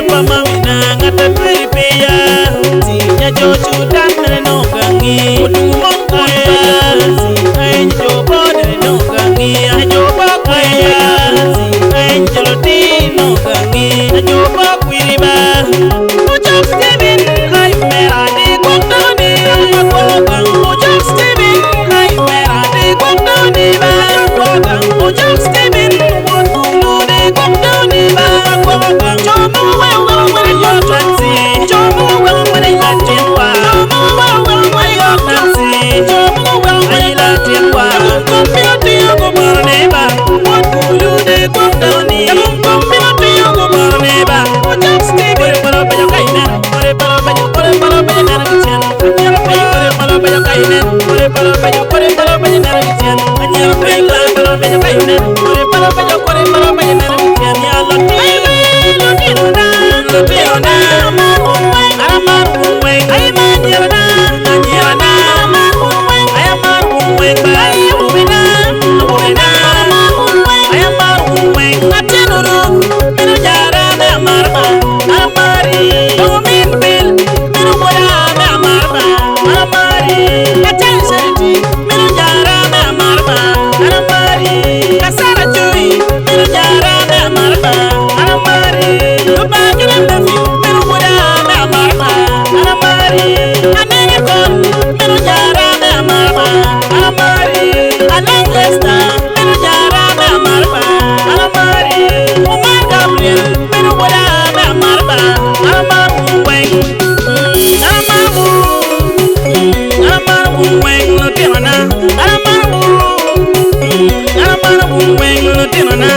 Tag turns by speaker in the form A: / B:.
A: mama mina ngata peripeya sinya jochu dan no gangi udumong kaya si jo bode no gangi jo bakaya si jeloti no gangi jo bakwiriba ujok steven ay merade kondoni akogang ujok steven ay merade kondoni ba akogang ujok steven wonulude kondoni ba akogang chomo wewe yo taxi chomo wewe yo tinwa chomo wewe yo taxi chomo wewe yo tinwa kompioti go marneba wonulude kondoni kompioti go marneba ujok steven palo palo kaina palo nara kitchen palo palo kaina palo nara kitchen anyar pala palo kaina palo nara kitchen ya lotino amar unwe ay manjana amar unwe bay ubina amar unwe atenuru minu jara na amari domin bil minu boya na amari aten seriti minu jara na amari kasara joy minu jara na amari lubajuna dafi minu boya na amari anene kon minu jara na amari alangesta minu jara na amari umar gabriel minu boya na amaru weng amaru weng no tinona